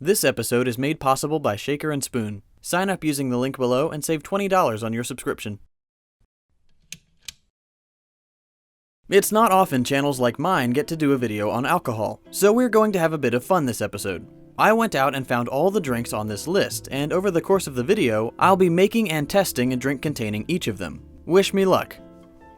This episode is made possible by Shaker and Spoon. Sign up using the link below and save $20 on your subscription. It's not often channels like mine get to do a video on alcohol, so we're going to have a bit of fun this episode. I went out and found all the drinks on this list, and over the course of the video, I'll be making and testing a drink containing each of them. Wish me luck.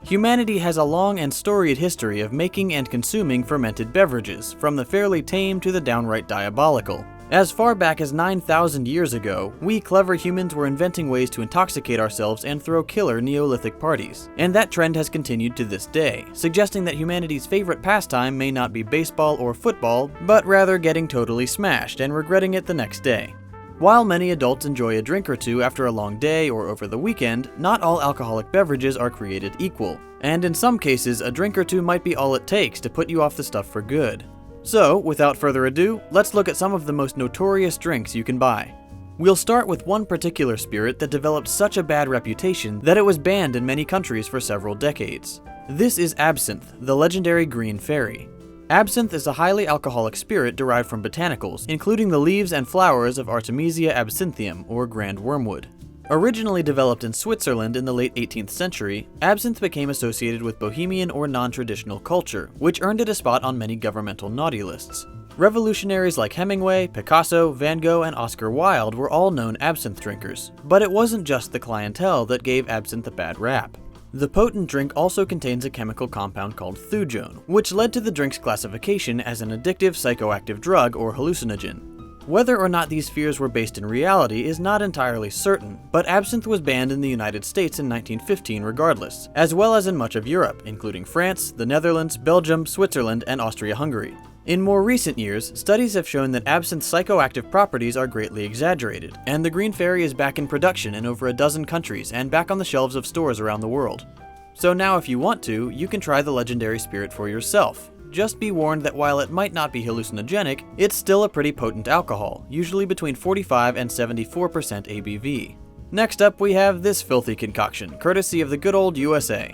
Humanity has a long and storied history of making and consuming fermented beverages, from the fairly tame to the downright diabolical. As far back as 9,000 years ago, we clever humans were inventing ways to intoxicate ourselves and throw killer Neolithic parties. And that trend has continued to this day, suggesting that humanity's favorite pastime may not be baseball or football, but rather getting totally smashed and regretting it the next day. While many adults enjoy a drink or two after a long day or over the weekend, not all alcoholic beverages are created equal. And in some cases, a drink or two might be all it takes to put you off the stuff for good. So, without further ado, let's look at some of the most notorious drinks you can buy. We'll start with one particular spirit that developed such a bad reputation that it was banned in many countries for several decades. This is Absinthe, the legendary green fairy. Absinthe is a highly alcoholic spirit derived from botanicals, including the leaves and flowers of Artemisia absinthium, or grand wormwood. Originally developed in Switzerland in the late 18th century, absinthe became associated with bohemian or non-traditional culture, which earned it a spot on many governmental naughty lists. Revolutionaries like Hemingway, Picasso, Van Gogh, and Oscar Wilde were all known absinthe drinkers, but it wasn't just the clientele that gave absinthe a bad rap. The potent drink also contains a chemical compound called thujone, which led to the drink's classification as an addictive psychoactive drug or hallucinogen. Whether or not these fears were based in reality is not entirely certain, but absinthe was banned in the United States in 1915 regardless, as well as in much of Europe, including France, the Netherlands, Belgium, Switzerland, and Austria-Hungary. In more recent years, studies have shown that absinthe's psychoactive properties are greatly exaggerated, and the Green Fairy is back in production in over a dozen countries and back on the shelves of stores around the world. So now if you want to, you can try the legendary spirit for yourself. Just be warned that while it might not be hallucinogenic, it's still a pretty potent alcohol, usually between 45 and 74% ABV. Next up, we have this filthy concoction, courtesy of the good old USA.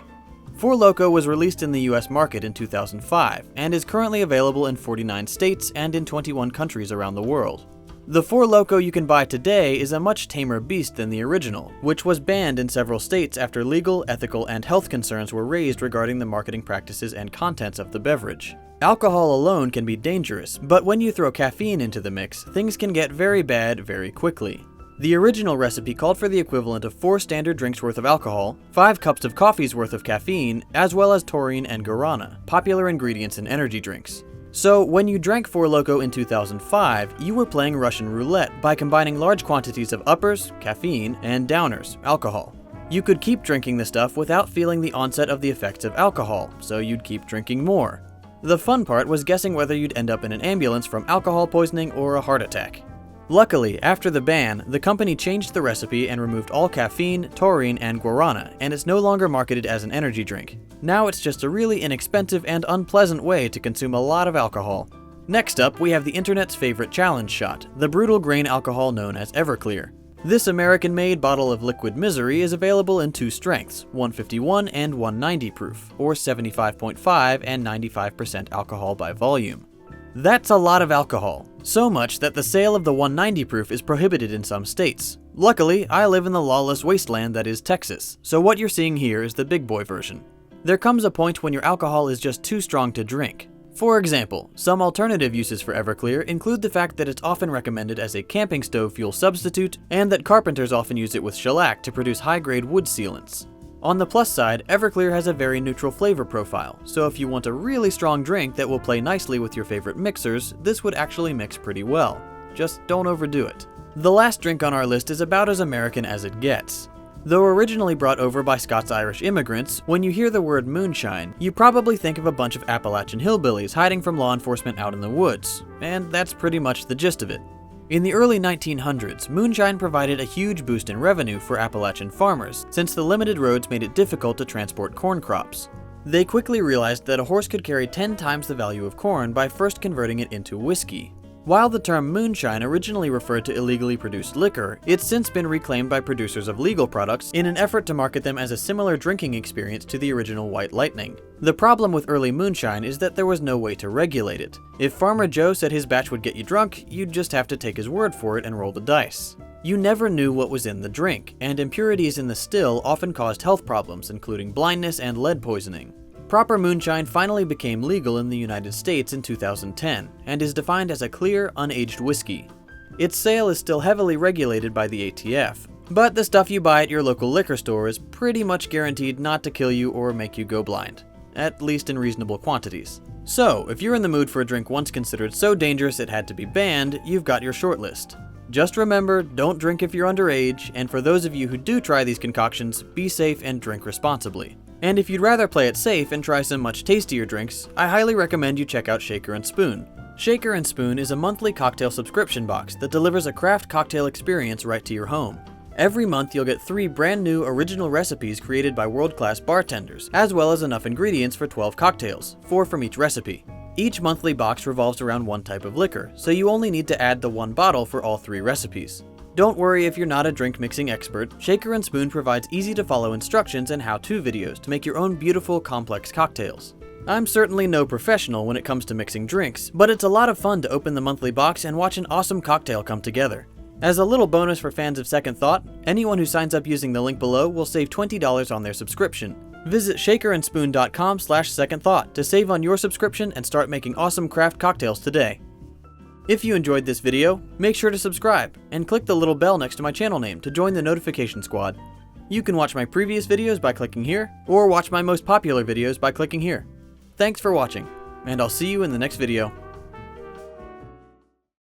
4 Loko was released in the US market in 2005, and is currently available in 49 states and in 21 countries around the world. The 4 Loko you can buy today is a much tamer beast than the original, which was banned in several states after legal, ethical, and health concerns were raised regarding the marketing practices and contents of the beverage. Alcohol alone can be dangerous, but when you throw caffeine into the mix, things can get very bad very quickly. The original recipe called for the equivalent of 4 standard drinks worth of alcohol, 5 cups of coffee's worth of caffeine, as well as taurine and guarana, popular ingredients in energy drinks. So, when you drank 4 Loko in 2005, you were playing Russian roulette by combining large quantities of uppers, caffeine, and downers, alcohol. You could keep drinking the stuff without feeling the onset of the effects of alcohol, so you'd keep drinking more. The fun part was guessing whether you'd end up in an ambulance from alcohol poisoning or a heart attack. Luckily, after the ban, the company changed the recipe and removed all caffeine, taurine, and guarana, and it's no longer marketed as an energy drink. Now it's just a really inexpensive and unpleasant way to consume a lot of alcohol. Next up, we have the internet's favorite challenge shot, the brutal grain alcohol known as Everclear. This American-made bottle of liquid misery is available in 2 strengths, 151 and 190 proof, or 75.5 and 95% alcohol by volume. That's a lot of alcohol, so much that the sale of the 190 proof is prohibited in some states. Luckily, I live in the lawless wasteland that is Texas, so what you're seeing here is the big boy version. There comes a point when your alcohol is just too strong to drink. For example, some alternative uses for Everclear include the fact that it's often recommended as a camping stove fuel substitute, and that carpenters often use it with shellac to produce high-grade wood sealants. On the plus side, Everclear has a very neutral flavor profile, so if you want a really strong drink that will play nicely with your favorite mixers, this would actually mix pretty well. Just don't overdo it. The last drink on our list is about as American as it gets. Though originally brought over by Scots-Irish immigrants, when you hear the word moonshine, you probably think of a bunch of Appalachian hillbillies hiding from law enforcement out in the woods, and that's pretty much the gist of it. In the early 1900s, moonshine provided a huge boost in revenue for Appalachian farmers, since the limited roads made it difficult to transport corn crops. They quickly realized that a horse could carry 10 times the value of corn by first converting it into whiskey. While the term moonshine originally referred to illegally produced liquor, it's since been reclaimed by producers of legal products in an effort to market them as a similar drinking experience to the original White Lightning. The problem with early moonshine is that there was no way to regulate it. If Farmer Joe said his batch would get you drunk, you'd just have to take his word for it and roll the dice. You never knew what was in the drink, and impurities in the still often caused health problems, including blindness and lead poisoning. Proper moonshine finally became legal in the United States in 2010, and is defined as a clear, unaged whiskey. Its sale is still heavily regulated by the ATF, but the stuff you buy at your local liquor store is pretty much guaranteed not to kill you or make you go blind, at least in reasonable quantities. So, if you're in the mood for a drink once considered so dangerous it had to be banned, you've got your shortlist. Just remember, don't drink if you're underage, and for those of you who do try these concoctions, be safe and drink responsibly. And if you'd rather play it safe and try some much tastier drinks, I highly recommend you check out Shaker and Spoon. Shaker and Spoon is a monthly cocktail subscription box that delivers a craft cocktail experience right to your home. Every month you'll get 3 brand new original recipes created by world-class bartenders, as well as enough ingredients for 12 cocktails, 4 from each recipe. Each monthly box revolves around one type of liquor, so you only need to add the 1 bottle for all 3 recipes. Don't worry if you're not a drink mixing expert, Shaker and Spoon provides easy to follow instructions and how-to videos to make your own beautiful, complex cocktails. I'm certainly no professional when it comes to mixing drinks, but it's a lot of fun to open the monthly box and watch an awesome cocktail come together. As a little bonus for fans of Second Thought, anyone who signs up using the link below will save $20 on their subscription. Visit shakerandspoon.com/secondthought to save on your subscription and start making awesome craft cocktails today. If you enjoyed this video, make sure to subscribe and click the little bell next to my channel name to join the notification squad. You can watch my previous videos by clicking here, or watch my most popular videos by clicking here. Thanks for watching, and I'll see you in the next video.